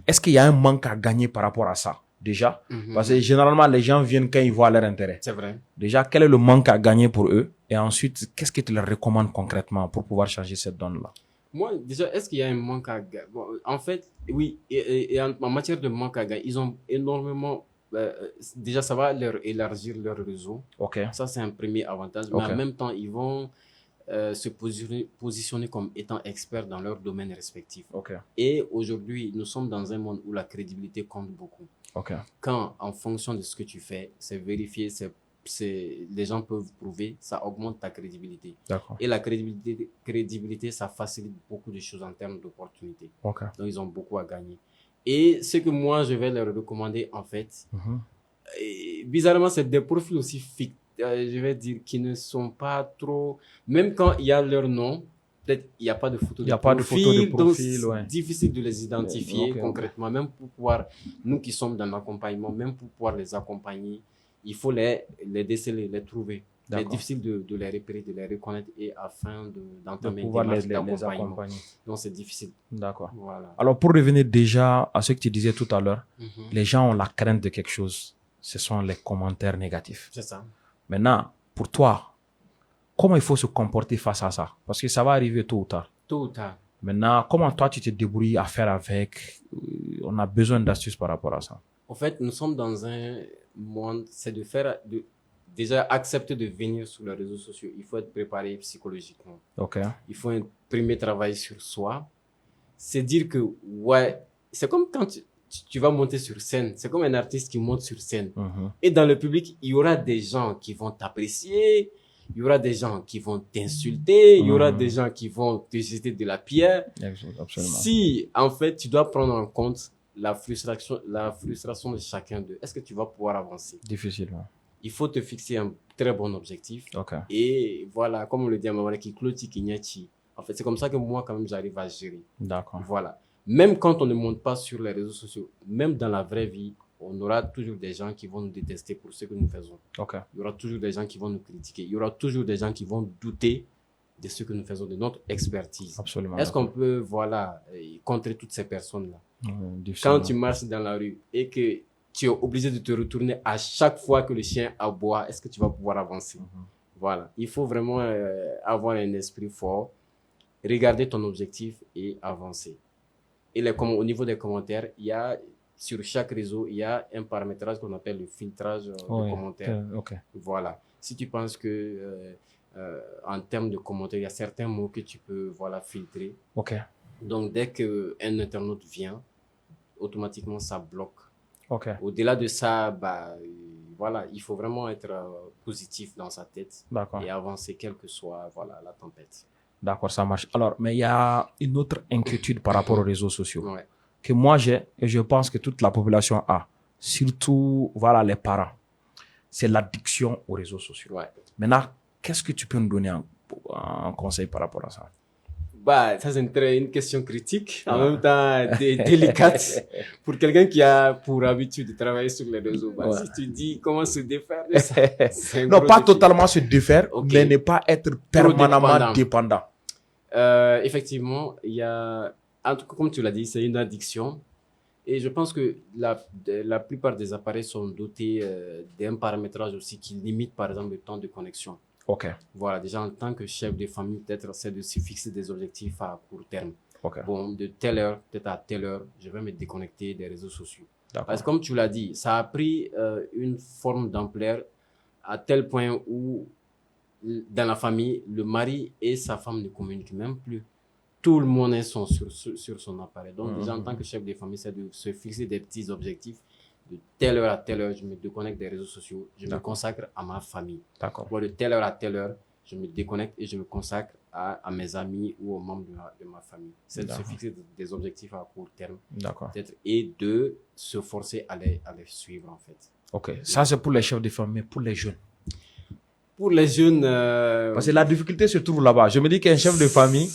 Est-ce qu'il y a un manque à gagner par rapport à ça, déjà? Parce que généralement, les gens viennent quand ils voient leur intérêt. C'est vrai. Déjà, quel est le manque à gagner pour eux? Et ensuite, qu'est-ce que tu leur recommandes concrètement pour pouvoir changer cette donne-là? Moi, déjà, est-ce qu'il y a un manque à gagner? Bon, en fait, oui, et en matière de manque à gagner, ils ont énormément... déjà, ça va leur élargir leur réseau. Okay. Ça, c'est un premier avantage. Mais en même temps, ils vont... se positionner comme étant experts dans leur domaine respectif. Okay. Et aujourd'hui, nous sommes dans un monde où la crédibilité compte beaucoup. Okay. Quand, en fonction de ce que tu fais, c'est vérifié, les gens peuvent prouver, ça augmente ta crédibilité. D'accord. Et la crédibilité, ça facilite beaucoup de choses en termes d'opportunités. Okay. Donc, ils ont beaucoup à gagner. Et ce que moi, je vais leur recommander, en fait, et bizarrement, c'est des profils aussi fictifs. Je vais dire, qui ne sont pas trop... Même quand il y a leur nom, peut-être il n'y a pas de photo de profil. Il n'y a pas de photo de profil, donc c'est difficile de les identifier concrètement. Même pour pouvoir, nous qui sommes dans l'accompagnement, même pour pouvoir les accompagner, il faut les déceler, les trouver. C'est difficile de les repérer, de les reconnaître et afin d'entamer une démarche d'accompagnement. Donc c'est difficile. D'accord. Voilà. Alors pour revenir déjà à ce que tu disais tout à l'heure, les gens ont la crainte de quelque chose. Ce sont les commentaires négatifs. C'est ça. Maintenant, pour toi, comment il faut se comporter face à ça? Parce que ça va arriver tôt ou tard. Tôt ou tard. Maintenant, comment toi, tu te débrouilles à faire avec? On a besoin d'astuces par rapport à ça. En fait, nous sommes dans un monde, c'est déjà accepter de venir sur les réseaux sociaux. Il faut être préparé psychologiquement. Okay. Il faut un premier travail sur soi. C'est dire que, ouais, c'est comme quand tu vas monter sur scène. C'est comme un artiste qui monte sur scène. Et dans le public, il y aura des gens qui vont t'apprécier. Il y aura des gens qui vont t'insulter. Il y aura des gens qui vont te jeter de la pierre. Absolument. Si, en fait, tu dois prendre en compte la frustration de chacun d'eux, est-ce que tu vas pouvoir avancer? Difficilement. il faut te fixer un très bon objectif. Okay. Et voilà, comme on le dit à Maman, qui clôture, qui niachi. En fait, c'est comme ça que moi, quand même, j'arrive à gérer. D'accord. Voilà. Même quand on ne monte pas sur les réseaux sociaux, même dans la vraie vie, on aura toujours des gens qui vont nous détester pour ce que nous faisons. Okay. Il y aura toujours des gens qui vont nous critiquer. Il y aura toujours des gens qui vont douter de ce que nous faisons, de notre expertise. Absolument. Est-ce qu'on peut, voilà, contrer toutes ces personnes-là? Quand tu marches dans la rue et que tu es obligé de te retourner à chaque fois que le chien aboie, est-ce que tu vas pouvoir avancer? Voilà. Il faut vraiment avoir un esprit fort, regarder ton objectif et avancer. Et au niveau des commentaires, il y a, sur chaque réseau, il y a un paramétrage qu'on appelle le filtrage de commentaires. Okay. Voilà. Si tu penses que en termes de commentaires, il y a certains mots que tu peux filtrer. Okay. Donc, dès qu'un internaute vient, automatiquement, ça bloque. Okay. Au-delà de ça, voilà, il faut vraiment être positif dans sa tête et avancer quelle que soit la tempête. D'accord, ça marche. Alors, mais il y a une autre inquiétude par rapport aux réseaux sociaux que moi j'ai et je pense que toute la population a, surtout les parents. C'est l'addiction aux réseaux sociaux. Ouais. Maintenant, qu'est-ce que tu peux nous donner en conseil par rapport à ça? Ça c'est une question critique, en même temps délicate pour quelqu'un qui a pour habitude de travailler sur les réseaux. Si tu dis comment se défaire de ça, non, pas totalement se défaire, mais ne pas être permanemment dépendant. Effectivement, il y a, en tout cas, comme tu l'as dit, c'est une addiction. Et je pense que la plupart des appareils sont dotés d'un paramétrage aussi qui limite, par exemple, le temps de connexion. Okay. Voilà, déjà en tant que chef de famille, peut-être c'est de se fixer des objectifs à court terme. Okay. Bon, de telle heure, peut-être à telle heure, je vais me déconnecter des réseaux sociaux. Parce que comme tu l'as dit, ça a pris une forme d'ampleur à tel point où dans la famille, le mari et sa femme ne communiquent même plus. Tout le monde est sur son appareil. Donc déjà en tant que chef de famille, c'est de se fixer des petits objectifs. De telle heure à telle heure, je me déconnecte des réseaux sociaux, je me consacre à ma famille. D'accord. De telle heure à telle heure, je me déconnecte et je me consacre à mes amis ou aux membres de ma famille. C'est de se fixer des objectifs à court terme. D'accord. Et de se forcer à les suivre, en fait. Ok. Ça, c'est pour les chefs de famille, mais pour les jeunes. Pour les jeunes... Parce que la difficulté se trouve là-bas. Je me dis qu'un chef de famille,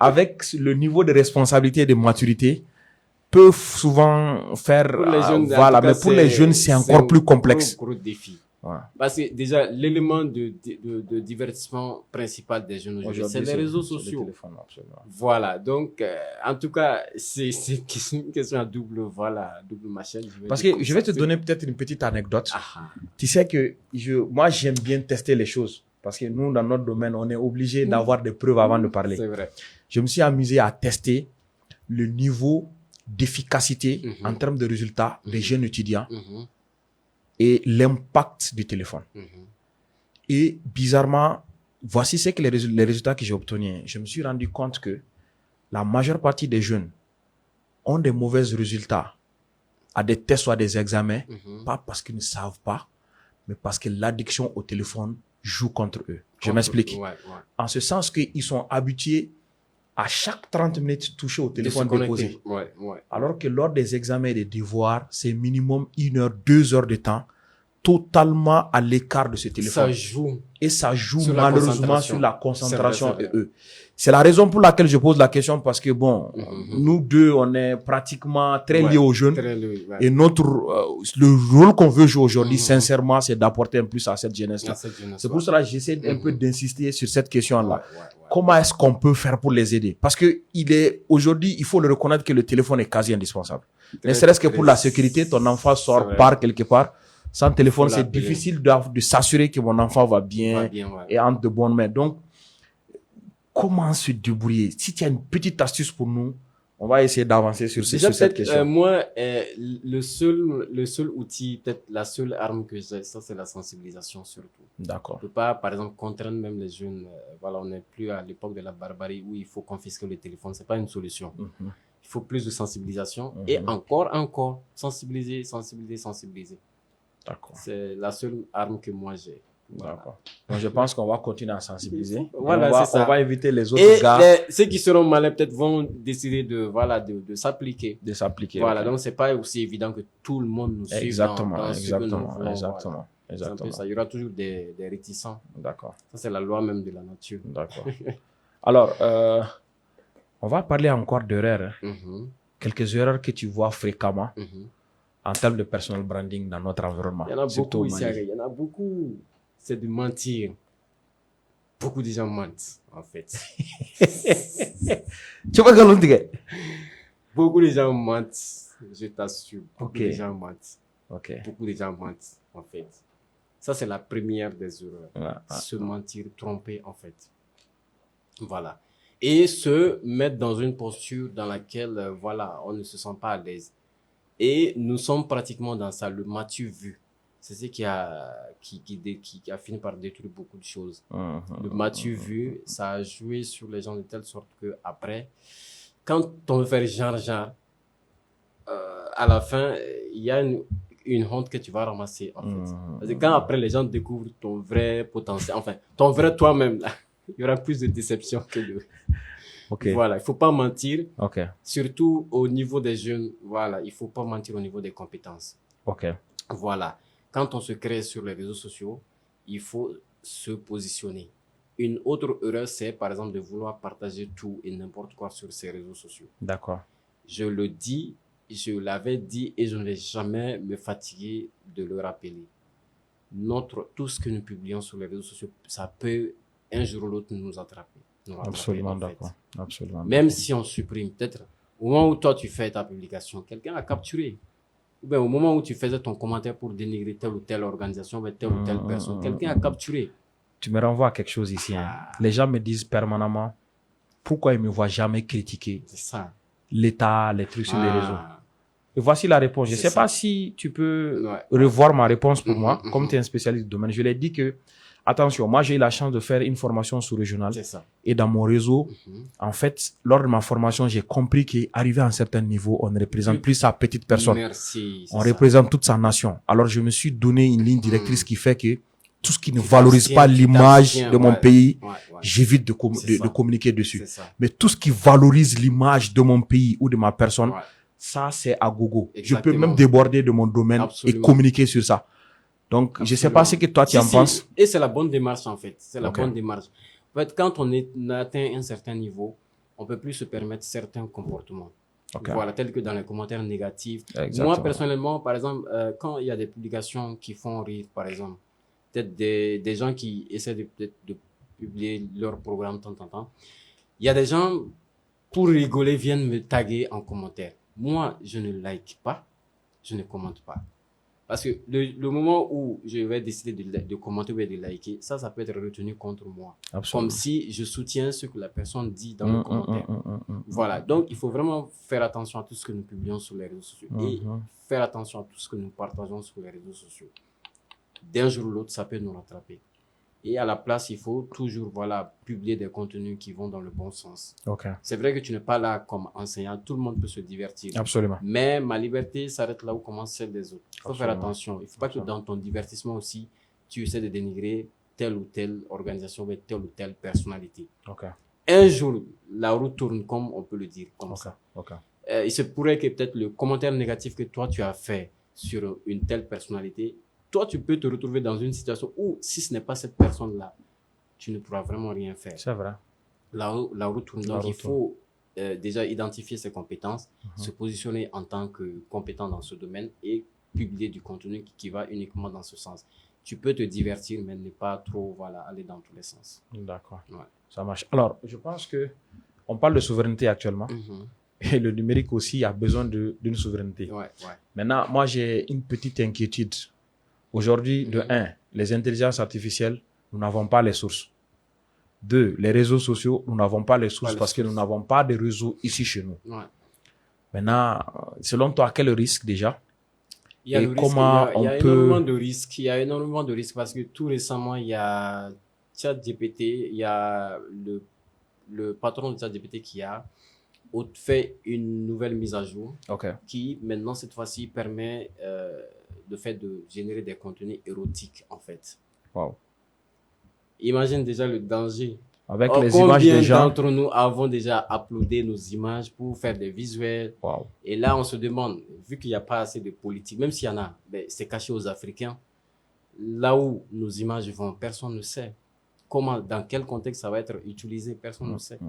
avec le niveau de responsabilité et de maturité, peuvent souvent faire mais pour les jeunes c'est encore plus complexe. Gros défi. Parce que déjà l'élément de divertissement principal des jeunes aujourd'hui, c'est les réseaux sociaux. Voilà, donc en tout cas c'est une question à double machine. Parce que je vais te donner peut-être une petite anecdote. Tu sais que moi j'aime bien tester les choses parce que nous dans notre domaine on est obligé d'avoir des preuves avant de parler. C'est vrai. Je me suis amusé à tester le niveau d'efficacité en termes de résultats des jeunes étudiants et l'impact du téléphone. Et bizarrement, voici ce que les résultats que j'ai obtenus. Je me suis rendu compte que la majeure partie des jeunes ont des mauvais résultats à des tests ou à des examens, pas parce qu'ils ne savent pas, mais parce que l'addiction au téléphone joue contre eux. Je m'explique. En ce sens qu'ils sont habitués à chaque 30 minutes toucher au téléphone déposé. Alors que lors des examens et des devoirs, c'est minimum 1 heure, 2 heures de temps totalement à l'écart de ce téléphone. Ça joue. Et ça joue malheureusement sur la concentration et eux. C'est la raison pour laquelle je pose la question parce que nous deux, on est pratiquement très liés aux jeunes. Et le rôle qu'on veut jouer aujourd'hui, sincèrement, c'est d'apporter un plus à cette jeunesse-là. C'est pour cela que j'essaie un peu d'insister sur cette question-là. Comment est-ce qu'on peut faire pour les aider? Parce que aujourd'hui, il faut le reconnaître que le téléphone est quasi indispensable. Ne serait-ce que pour la sécurité, ton enfant part quelque part. Sans téléphone, c'est difficile de s'assurer que mon enfant va bien et entre de bonnes mains. Donc, comment se débrouiller? Si tu as une petite astuce pour nous, on va essayer d'avancer sur cette question. Moi, le seul outil, peut-être la seule arme que j'ai, ça c'est la sensibilisation surtout. D'accord. On peut pas, par exemple, contraindre même les jeunes. On n'est plus à l'époque de la barbarie où il faut confisquer le téléphone. C'est pas une solution. Il faut plus de sensibilisation et encore sensibiliser. D'accord. C'est la seule arme que moi j'ai. D'accord. Donc, je pense qu'on va continuer à sensibiliser. Voilà, on va éviter les autres gars. Ceux qui seront malins peut-être vont décider de s'appliquer. De s'appliquer. Voilà, donc c'est pas aussi évident que tout le monde nous suive. Exactement. C'est un peu ça. Il y aura toujours des réticents. D'accord. Ça, c'est la loi même de la nature. D'accord. Alors, on va parler encore d'erreurs. Quelques erreurs que tu vois fréquemment en termes de personal branding dans notre environnement. Il y en a beaucoup ici. Il y en a beaucoup. C'est de mentir. Beaucoup de gens mentent, en fait. Tu vois comment on dit? Beaucoup de gens mentent, je t'assure. Beaucoup de gens mentent. Beaucoup de gens mentent, en fait. Ça, c'est la première des erreurs. Se mentir, tromper, en fait. Voilà. Et se mettre dans une posture dans laquelle, voilà, on ne se sent pas à l'aise. Et nous sommes pratiquement dans ça, le m'as-tu vu. C'est ce qui a fini par détruire beaucoup de choses. Le m'as-tu vu, ça a joué sur les gens de telle sorte que après, quand on veut faire genre, à la fin, il y a une honte que tu vas ramasser, en fait. Parce que quand après les gens découvrent ton vrai potentiel, enfin, ton vrai toi-même, là, il y aura plus de déception que de... Voilà, il faut pas mentir. Surtout au niveau des jeunes, voilà, il faut pas mentir au niveau des compétences. Voilà. Quand on se crée sur les réseaux sociaux, il faut se positionner. Une autre erreur, c'est par exemple de vouloir partager tout et n'importe quoi sur ces réseaux sociaux. D'accord. Je le dis, je l'avais dit et je ne vais jamais me fatiguer de le rappeler. Tout ce que nous publions sur les réseaux sociaux, ça peut un jour ou l'autre nous attraper. Absolument d'accord. Absolument. Même si on supprime, peut-être au moment où toi tu fais ta publication, quelqu'un a capturé. Ou bien au moment où tu faisais ton commentaire pour dénigrer telle ou telle organisation, telle ou telle personne, quelqu'un a capturé. Tu me renvoies à quelque chose ici. Les gens me disent permanemment pourquoi ils ne me voient jamais critiquer l'État, les trucs sur les réseaux. Et voici la réponse. Je ne sais pas si tu peux revoir ma réponse pour moi, comme tu es un spécialiste du domaine. Je l'ai dit que, attention, moi j'ai eu la chance de faire une formation sous-régionale. Et dans mon réseau, en fait, lors de ma formation, j'ai compris qu'arrivé à un certain niveau, on ne représente plus sa petite personne. On représente toute sa nation. Alors je me suis donné une ligne directrice qui fait que tout ce qui ne valorise pas l'image de mon pays, j'évite de communiquer dessus. Mais tout ce qui valorise l'image de mon pays ou de ma personne, ça c'est à gogo. Je peux même déborder de mon domaine et communiquer sur ça. Donc, je ne sais pas ce que toi tu en penses. Et c'est la bonne démarche en fait. C'est la bonne démarche. En fait, quand on atteint un certain niveau, on ne peut plus se permettre certains comportements. Voilà, tels que dans les commentaires négatifs. Moi, personnellement, par exemple, quand il y a des publications qui font rire, par exemple, peut-être des gens qui essaient de publier leur programme de temps en temps, il y a des gens, pour rigoler, viennent me taguer en commentaire. Moi, je ne like pas, je ne commente pas. Parce que le moment où je vais décider de commenter ou de liker, ça peut être retenu contre moi. Absolument. Comme si je soutiens ce que la personne dit dans le commentaire. Voilà. Donc, il faut vraiment faire attention à tout ce que nous publions sur les réseaux sociaux et faire attention à tout ce que nous partageons sur les réseaux sociaux. D'un jour ou l'autre, ça peut nous rattraper. Et à la place, il faut toujours, publier des contenus qui vont dans le bon sens. C'est vrai que tu n'es pas là comme enseignant. Tout le monde peut se divertir. Absolument. Mais ma liberté s'arrête là où commence celle des autres. Il faut faire attention. Il ne faut pas que dans ton divertissement aussi, tu essaies de dénigrer telle ou telle organisation ou telle ou telle personnalité. Un jour, la roue tourne, comme on peut le dire, comme ça. Il se pourrait que peut-être le commentaire négatif que toi, tu as fait sur une telle personnalité, toi, tu peux te retrouver dans une situation où, si ce n'est pas cette personne-là, tu ne pourras vraiment rien faire. C'est vrai. La roue tourne. Donc, il faut déjà identifier ses compétences, se positionner en tant que compétent dans ce domaine et publier du contenu qui va uniquement dans ce sens. Tu peux te divertir, mais ne pas trop aller dans tous les sens. D'accord. Ça marche. Alors, je pense que on parle de souveraineté actuellement. Et le numérique aussi a besoin d'une souveraineté. Maintenant, moi, j'ai une petite inquiétude. Aujourd'hui, de 1, les intelligences artificielles, nous n'avons pas les sources. 2, les réseaux sociaux, nous n'avons pas les sources parce que nous n'avons pas de réseau ici chez nous. Maintenant, selon toi, quel risque déjà? Il y a énormément de risques. Il y a énormément de risques parce que tout récemment, il y a ChatGPT, il y a le patron de ChatGPT qui a fait une nouvelle mise à jour qui, maintenant, cette fois-ci, permet de générer des contenus érotiques, en fait. Imagine déjà le danger. Avec les images des gens. Combien d'entre nous avons déjà uploadé nos images pour faire des visuels. Et là, on se demande, vu qu'il n'y a pas assez de politique, même s'il y en a, c'est caché aux Africains. là où nos images vont, personne ne sait. Comment, dans quel contexte ça va être utilisé, personne ne sait.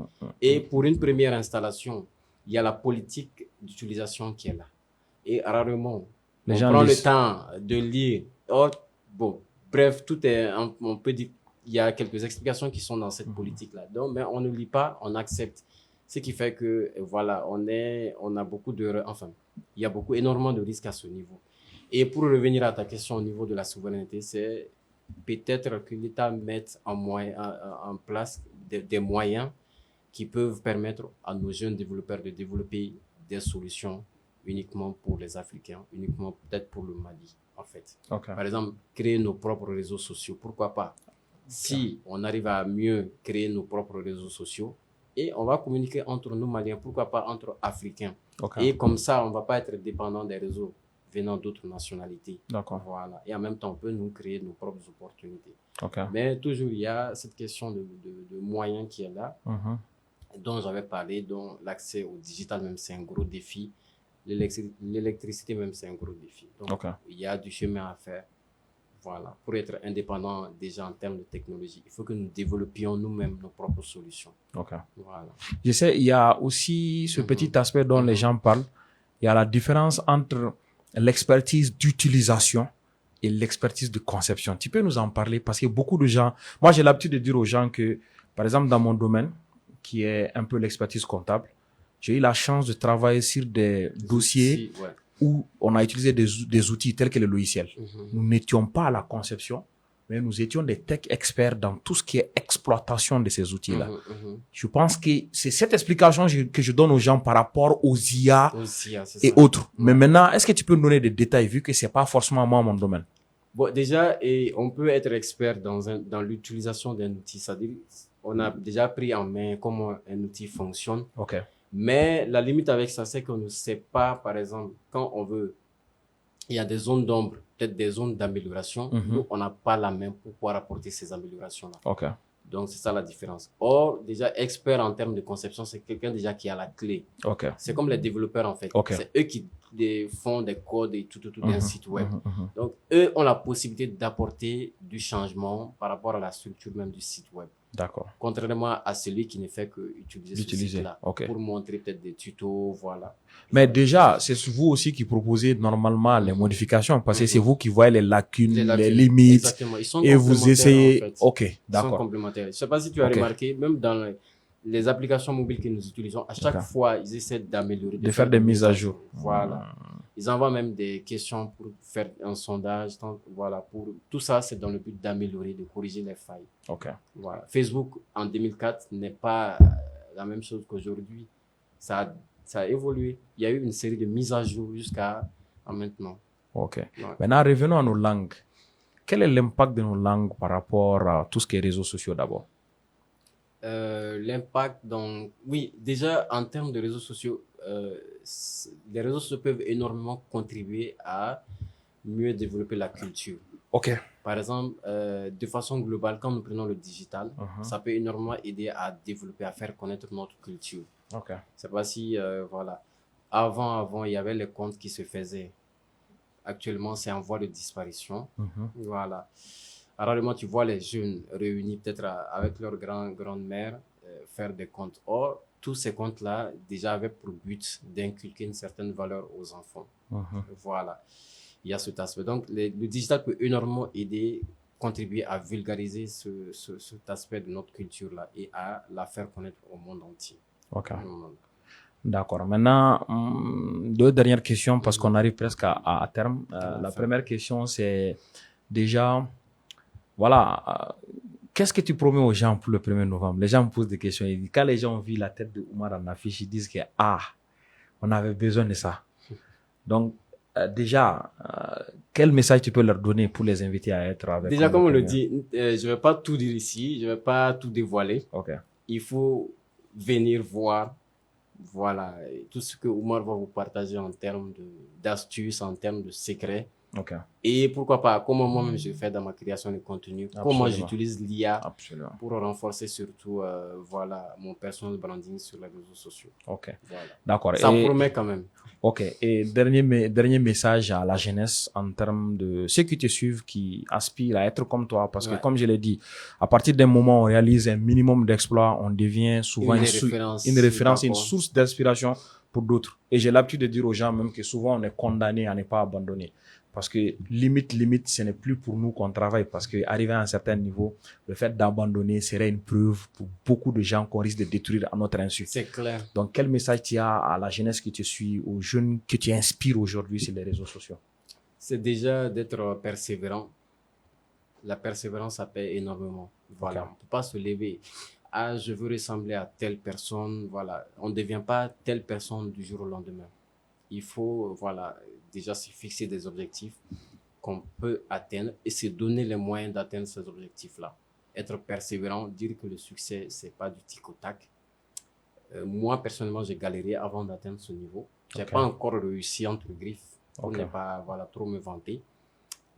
Et pour une première installation, il y a la politique d'utilisation qui est là. Et rarement, on prend le temps de lire. Oh, bon, bref, tout est, on peut dire, il y a quelques explications qui sont dans cette politique-là. Donc, mais on ne lit pas, on accepte. Ce qui fait que, voilà, on a beaucoup de, enfin, il y a énormément de risques à ce niveau. Et pour revenir à ta question au niveau de la souveraineté, c'est peut-être que l'État mette en place des moyens qui peuvent permettre à nos jeunes développeurs de développer des solutions uniquement pour les Africains, uniquement peut-être pour le Mali, en fait. Par exemple, créer nos propres réseaux sociaux, pourquoi pas? Si on arrive à mieux créer nos propres réseaux sociaux, et on va communiquer entre nous Maliens, pourquoi pas entre Africains. Et comme ça, on ne va pas être dépendant des réseaux venant d'autres nationalités. Voilà. Et en même temps, on peut nous créer nos propres opportunités. Mais toujours, il y a cette question de moyens qui est là, dont j'avais parlé, dont l'accès au digital même, c'est un gros défi. L'électricité même, c'est un gros défi. Donc, il y a du chemin à faire. Voilà. Pour être indépendant déjà en termes de technologie, il faut que nous développions nous-mêmes nos propres solutions. Voilà. Je sais, il y a aussi ce petit aspect dont les gens parlent. Il y a la différence entre l'expertise d'utilisation et l'expertise de conception. Tu peux nous en parler parce que beaucoup de gens, moi j'ai l'habitude de dire aux gens que, par exemple dans mon domaine, qui est un peu l'expertise comptable, j'ai eu la chance de travailler sur des dossiers où on a utilisé des outils tels que le logiciel. Nous n'étions pas à la conception, mais nous étions des tech experts dans tout ce qui est exploitation de ces outils-là. Je pense que c'est cette explication que je donne aux gens par rapport aux IA et autres. Mais maintenant, est-ce que tu peux nous donner des détails vu que c'est pas forcément moi mon domaine? Bon, déjà, on peut être expert dans l'utilisation d'un outil. C'est-à-dire, on a déjà pris en main comment un outil fonctionne. Mais la limite avec ça, c'est qu'on ne sait pas, par exemple, quand on veut, il y a des zones d'ombre, peut-être des zones d'amélioration. Nous, on n'a pas la main pour pouvoir apporter ces améliorations-là. Donc, c'est ça la différence. Or, déjà, expert en termes de conception, c'est quelqu'un déjà qui a la clé. C'est comme les développeurs, en fait. C'est eux qui font des codes et tout d'un site web. Donc, eux ont la possibilité d'apporter du changement par rapport à la structure même du site web. Contrairement à celui qui ne fait que utiliser ce site-là pour montrer peut-être des tutos, voilà. Mais déjà, c'est vous aussi qui proposez normalement les modifications parce que c'est vous qui voyez les lacunes, les limites. Exactement. Ils sont et vous essayez. En fait. Ils sont complémentaires. Je sais pas si tu as remarqué, même dans les applications mobiles que nous utilisons, à chaque fois, ils essaient d'améliorer, de faire des mises à jour. Voilà. Ils envoient même des questions pour faire un sondage. Voilà. Tout ça, c'est dans le but d'améliorer, de corriger les failles. Voilà. Facebook, en 2004, n'est pas la même chose qu'aujourd'hui. Ça a évolué. Il y a eu une série de mises à jour jusqu'à maintenant. Maintenant, revenons à nos langues. Quel est l'impact de nos langues par rapport à tout ce qui est réseaux sociaux d'abord? L'impact, donc, oui, déjà en termes de réseaux sociaux, les réseaux sociaux peuvent énormément contribuer à mieux développer la culture. Par exemple, de façon globale, quand nous prenons le digital, ça peut énormément aider à développer, à faire connaître notre culture. C'est pas si, voilà. Avant, il y avait les comptes qui se faisaient. Actuellement, c'est en voie de disparition. Voilà. Rarement, tu vois les jeunes réunis peut-être avec leur grand-mère faire des comptes. Or, tous ces comptes-là déjà avaient pour but d'inculquer une certaine valeur aux enfants. Voilà. Il y a cet aspect. Donc, le digital peut énormément aider, contribuer à vulgariser cet aspect de notre culture-là et à la faire connaître au monde entier. D'accord. Maintenant, deux dernières questions parce qu'on arrive presque à terme. La première question, c'est déjà, voilà, qu'est-ce que tu promets aux gens pour le 1er novembre? Les gens me posent des questions. Quand les gens ont vu la tête de Oumar en affiche, ils disent que, on avait besoin de ça. Donc, déjà, quel message tu peux leur donner pour les inviter à être avec Déjà, comme on le dit, je ne vais pas tout dire ici, je ne vais pas tout dévoiler. Il faut venir voir, voilà, tout ce que Oumar va vous partager en termes d'astuces, en termes de secrets. Okay. Et pourquoi pas, comment moi-même je fais dans ma création de contenu, comment j'utilise l'IA pour renforcer surtout voilà, mon personal branding sur les réseaux sociaux. Ok. Voilà. D'accord. Ça promet quand même. Ok. Et dernier message à la jeunesse en termes de ceux qui te suivent, qui aspirent à être comme toi. Parce que comme je l'ai dit, à partir d'un moment où on réalise un minimum d'exploits, on devient souvent une référence, une source d'inspiration pour d'autres. Et j'ai l'habitude de dire aux gens même que souvent on est condamné à ne pas abandonner. Parce que limite, ce n'est plus pour nous qu'on travaille. Parce que arrivé à un certain niveau, le fait d'abandonner serait une preuve pour beaucoup de gens qu'on risque de détruire à notre insu. C'est clair. Donc, quel message tu as à la jeunesse qui te suit, aux jeunes que tu inspires aujourd'hui sur les réseaux sociaux? C'est déjà d'être persévérant. La persévérance, ça paie énormément. Voilà. Okay. On ne peut pas se lever. Ah, je veux ressembler à telle personne. Voilà. On ne devient pas telle personne du jour au lendemain. Il faut, voilà, déjà se fixer des objectifs qu'on peut atteindre et se donner les moyens d'atteindre ces objectifs-là. Être persévérant, dire que le succès, c'est pas du tic au tac. Moi, personnellement, j'ai galéré avant d'atteindre ce niveau. J'ai pas encore réussi entre griffes pour ne pas, voilà, trop me vanter.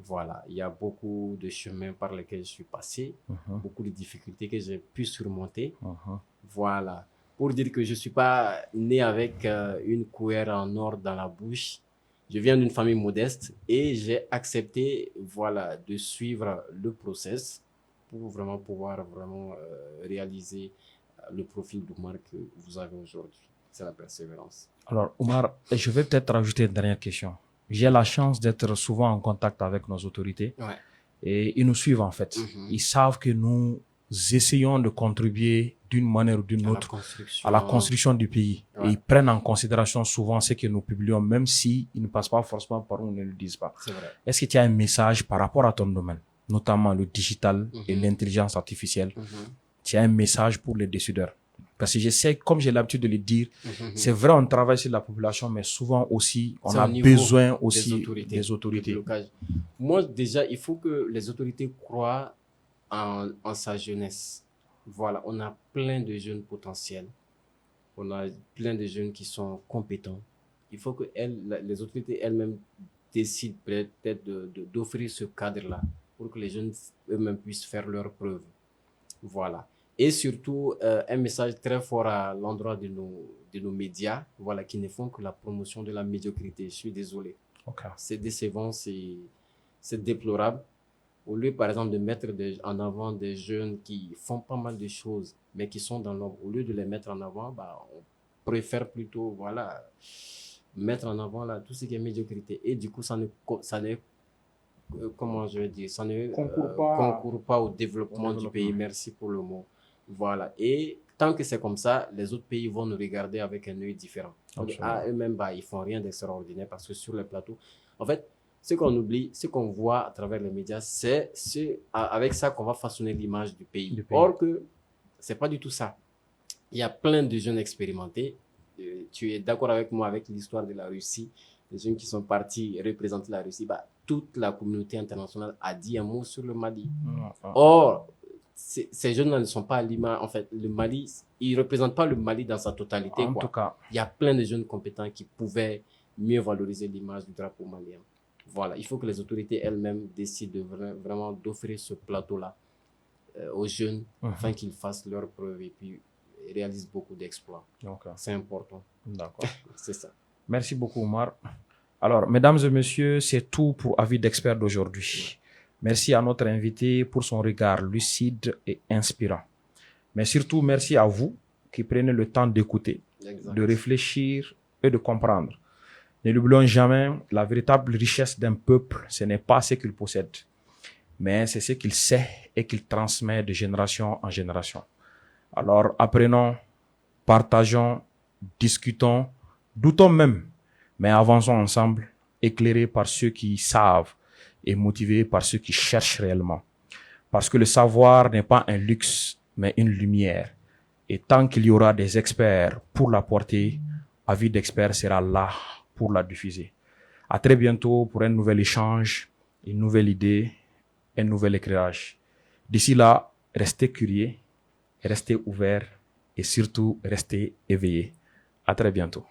Voilà, il y a beaucoup de chemins par lesquels je suis passé, beaucoup de difficultés que j'ai pu surmonter. Voilà. Pour dire que je suis pas né avec une cuillère en or dans la bouche. Je viens d'une famille modeste et j'ai accepté, voilà, de suivre le process pour vraiment pouvoir réaliser le profil d'Oumar que vous avez aujourd'hui. C'est la persévérance. Alors, Oumar, je vais peut-être rajouter une dernière question. J'ai la chance d'être souvent en contact avec nos autorités et ils nous suivent en fait. Ils savent que nous essayons de contribuer d'une manière ou d'une autre à la construction du pays. Et ils prennent en considération souvent ce que nous publions, même si ils ne passent pas forcément par où, ils ne le disent pas. C'est vrai. Est-ce que tu as un message par rapport à ton domaine, notamment le digital et l'intelligence artificielle? Tu as un message pour les décideurs? Parce que je sais, comme j'ai l'habitude de le dire, c'est vrai, on travaille sur la population, mais souvent aussi, on a besoin aussi des autorités. Moi, déjà, il faut que les autorités croient en sa jeunesse. Voilà, on a plein de jeunes potentiels. On a plein de jeunes qui sont compétents. Il faut que les autorités elles-mêmes décident peut-être d'offrir ce cadre-là pour que les jeunes eux-mêmes puissent faire leurs preuves. Voilà. Et surtout, un message très fort à l'endroit de nos médias, voilà, qui ne font que la promotion de la médiocrité. Je suis désolé. C'est décevant, c'est déplorable. Au lieu, par exemple, de mettre en avant des jeunes qui font pas mal de choses, mais qui sont dans l'ombre, au lieu de les mettre en avant, on préfère plutôt, voilà, mettre en avant là, tout ce qui est médiocrité. Et du coup, ça ne comment je vais dire, ça ne concourt pas au développement du pays. Merci pour le mot. Voilà. Et tant que c'est comme ça, les autres pays vont nous regarder avec un œil différent. Eux-mêmes, ils font rien d'extraordinaire parce que sur les plateaux, en fait, ce qu'on oublie, ce qu'on voit à travers les médias, c'est avec ça qu'on va façonner l'image du pays. Or que c'est pas du tout ça. Il y a plein de jeunes expérimentés. Tu es d'accord avec moi avec l'histoire de la Russie, des jeunes qui sont partis représenter la Russie. Toute la communauté internationale a dit un mot sur le Mali. Or, ces jeunes-là ne sont pas à l'image. En fait, le Mali, ils ne représentent pas le Mali dans sa totalité. En tout cas, il y a plein de jeunes compétents qui pouvaient mieux valoriser l'image du drapeau malien. Voilà, il faut que les autorités elles-mêmes décident vraiment d'offrir ce plateau-là aux jeunes afin qu'ils fassent leurs preuves et puis réalisent beaucoup d'exploits. C'est important. D'accord. C'est ça. Merci beaucoup, Oumar. Alors, mesdames et messieurs, c'est tout pour Avis d'experts d'aujourd'hui. Merci à notre invité pour son regard lucide et inspirant. Mais surtout, merci à vous qui prenez le temps d'écouter, de réfléchir et de comprendre. Ne l'oublions jamais, la véritable richesse d'un peuple, ce n'est pas ce qu'il possède, mais c'est ce qu'il sait et qu'il transmet de génération en génération. Alors, apprenons, partageons, discutons, doutons même, mais avançons ensemble, éclairés par ceux qui savent et motivés par ceux qui cherchent réellement. Parce que le savoir n'est pas un luxe, mais une lumière. Et tant qu'il y aura des experts pour la porter, Avis d'experts sera là pour la diffuser. À très bientôt pour un nouvel échange, une nouvelle idée, un nouvel éclairage. D'ici là, restez curieux, restez ouverts et surtout restez éveillés. À très bientôt.